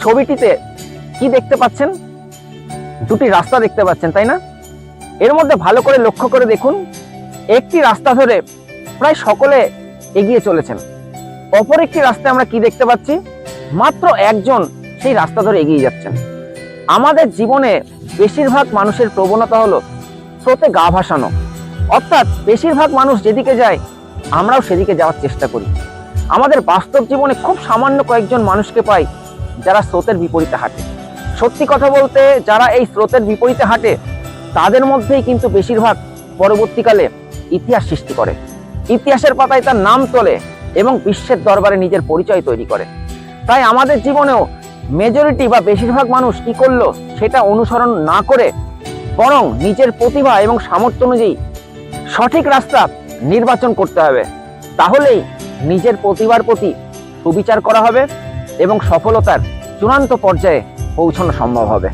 ছবিটিতে কি দেখতে পাচ্ছেন? দুটি রাস্তা দেখতে পাচ্ছেন, তাই না? এর মধ্যে ভালো করে লক্ষ্য করে দেখুন, একটি রাস্তা ধরে প্রায় সকলে এগিয়ে চলেছেন। অপর একটি রাস্তায় আমরা কি দেখতে পাচ্ছি? মাত্র একজন সেই রাস্তা ধরে এগিয়ে যাচ্ছেন। আমাদের জীবনে বেশিরভাগ মানুষের প্রবণতা হলো স্রোতে গা ভাসানো, অর্থাৎ বেশিরভাগ মানুষ যেদিকে যায় আমরাও সেদিকে যাওয়ার চেষ্টা করি। আমাদের বাস্তব জীবনে খুব সামান্য কয়েকজন মানুষকে পাই যারা স্রোতের বিপরীতে হাঁটে। সত্যি কথা বলতে, যারা এই স্রোতের বিপরীতে হাঁটে তাদের মধ্যেই কিন্তু বেশিরভাগ পরবর্তীকালে ইতিহাস সৃষ্টি করে, ইতিহাসের পাতায় তার নাম তোলে এবং বিশ্বের দরবারে নিজের পরিচয় তৈরি করে। তাই আমাদের জীবনেও মেজরিটি বা বেশিরভাগ মানুষ কি করলো সেটা অনুসরণ না করে বরং নিজের প্রতিভা এবং সামর্থ্য অনুযায়ী সঠিক রাস্তা নির্বাচন করতে হবে। তাহলেই নিজের প্রতিভার প্রতি সুবিচার করা হবে এবং সফলতার চূড়ান্ত পর্যায়ে পৌঁছানো সম্ভব হবে।